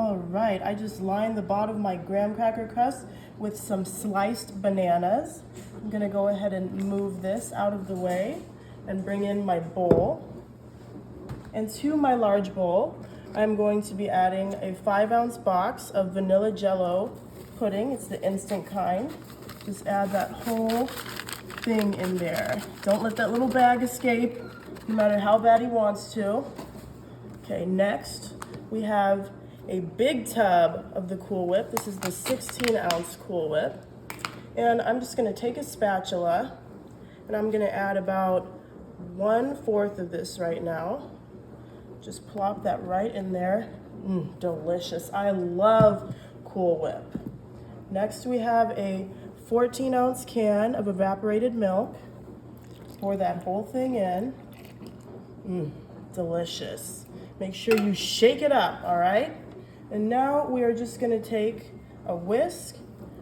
All right, I just lined the bottom of my graham cracker crust with some sliced bananas. I'm gonna go ahead and move this out of the way and bring in my bowl. And to my large bowl, I'm going to be adding a 5-ounce box of vanilla jello pudding. It's the instant kind. Just add that whole thing in there. Don't let that little bag escape, no matter how bad he wants to. Okay, next we have a big tub of the Cool Whip. This is the 16-ounce Cool Whip. And I'm just gonna take a spatula and I'm gonna add about 1/4 of this right now. Just plop that right in there. Delicious. I love Cool Whip. Next we have a 14-ounce can of evaporated milk. Pour that whole thing in. Delicious. Make sure you shake it up, all right? And now we are just gonna take a whisk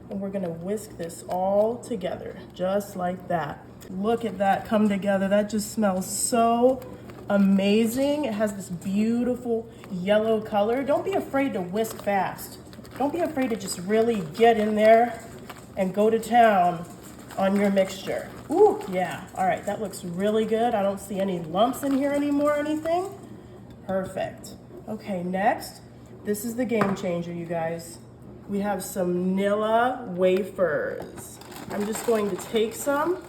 and we're gonna whisk this all together, just like that. Look at that come together. That just smells so amazing. It has this beautiful yellow color. Don't be afraid to whisk fast. Don't be afraid to just really get in there and go to town on your mixture. Ooh, yeah. All right, that looks really good. I don't see any lumps in here anymore or anything. Perfect. Okay, next, this is the game changer, you guys. We have some Nilla wafers. I'm just going to take some,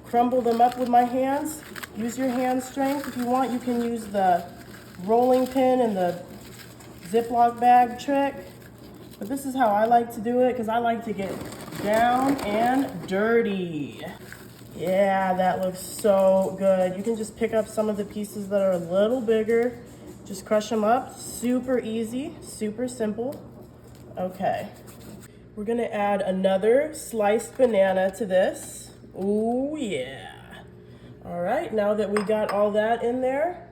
crumble them up with my hands. Use your hand strength. If you want, you can use the rolling pin and the Ziploc bag trick. But this is how I like to do it because I like to get down and dirty. Yeah, that looks so good. You can just pick up some of the pieces that are a little bigger. Just crush them up. Super easy, super simple. Okay. We're gonna add another sliced banana to this. Ooh, yeah. All right, now that we got all that in there,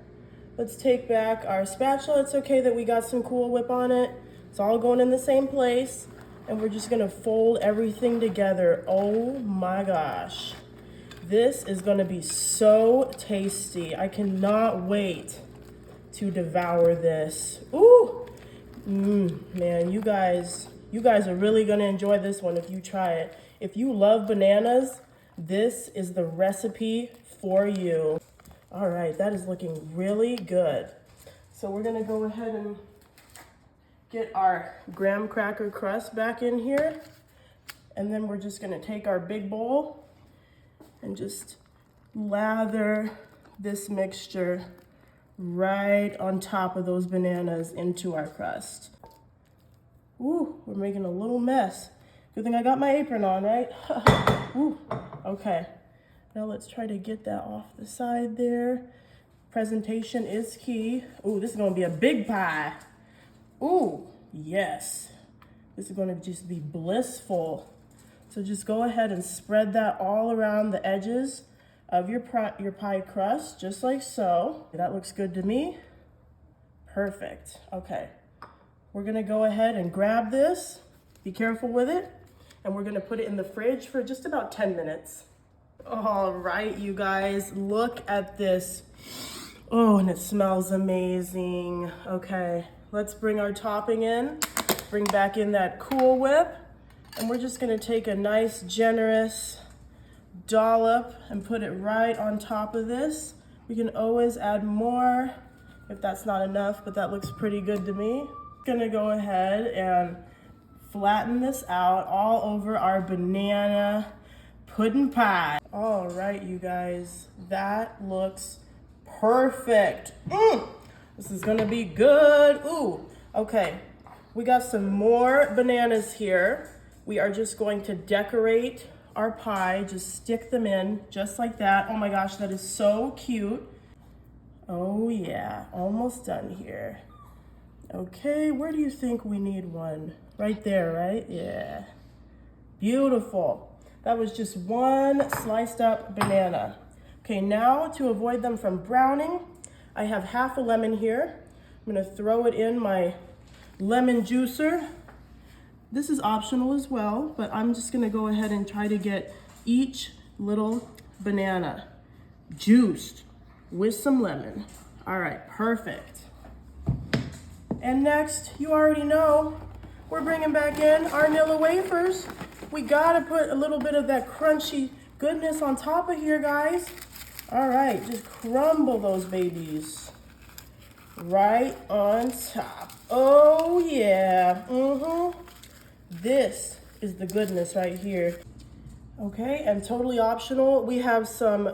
let's take back our spatula. It's okay that we got some Cool Whip on it. It's all going in the same place. And we're just gonna fold everything together. Oh my gosh. This is gonna be so tasty. I cannot wait to devour this. Ooh, man, you guys are really gonna enjoy this one if you try it. If you love bananas, this is the recipe for you. All right, that is looking really good. So we're gonna go ahead and get our graham cracker crust back in here. And then we're just gonna take our big bowl and just lather this mixture right on top of those bananas into our crust. Ooh, we're making a little mess. Good thing I got my apron on, right? Ooh, okay. Now let's try to get that off the side there. Presentation is key. Ooh, this is gonna be a big pie. Ooh, yes. This is gonna just be blissful. So just go ahead and spread that all around the edges of your pie crust, just like so. That looks good to me. Perfect. Okay. We're gonna go ahead and grab this. Be careful with it. And we're gonna put it in the fridge for just about 10 minutes. All right, you guys, look at this. Oh, and it smells amazing. Okay, let's bring our topping in. Bring back in that Cool Whip. And we're just gonna take a nice, generous dollop and put it right on top of this. We can always add more if that's not enough, but that looks pretty good to me. Gonna go ahead and flatten this out all over our banana pudding pie. All right, you guys, that looks perfect. This is gonna be good. Ooh, okay. We got some more bananas here. We are just going to decorate our pie, just stick them in just like that. Oh my gosh, that is so cute. Oh yeah, almost done here. Okay, where do you think we need one? Right there, right? Yeah. Beautiful. That was just one sliced up banana. Okay, now to avoid them from browning, I have half a lemon here. I'm gonna throw it in my lemon juicer. This is optional as well, but I'm just gonna go ahead and try to get each little banana juiced with some lemon. All right, perfect. And next, you already know, we're bringing back in our Nilla wafers. We gotta put a little bit of that crunchy goodness on top of here, guys. All right, just crumble those babies right on top. Oh yeah, This is the goodness right here. Okay, and totally optional, we have some,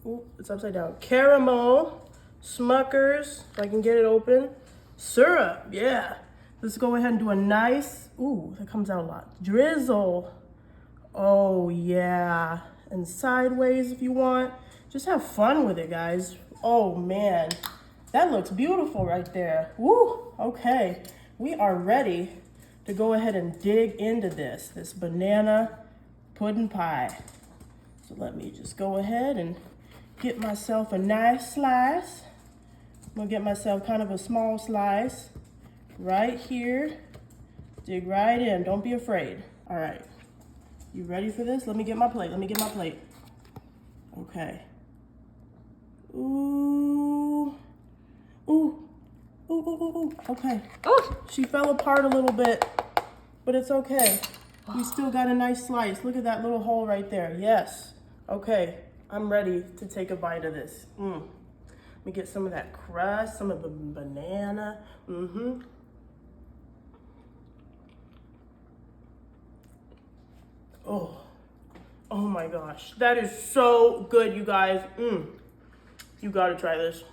ooh, it's upside down, caramel, Smuckers, if I can get it open, syrup, yeah. Let's go ahead and do a nice, ooh, that comes out a lot, drizzle. Oh yeah, and sideways if you want. Just have fun with it, guys. Oh man, that looks beautiful right there. Woo, okay. We are ready to go ahead and dig into this banana pudding pie. So let me just go ahead and get myself a nice slice. I'm gonna get myself kind of a small slice right here. Dig right in, don't be afraid. All right, you ready for this? Let me get my plate, Okay. Ooh, okay. Oh, she fell apart a little bit, but it's okay. We still got a nice slice. Look at that little hole right there. Yes. Okay, I'm ready to take a bite of this. Let me get some of that crust, some of the banana. Oh my gosh, that is so good, you guys. You gotta try this.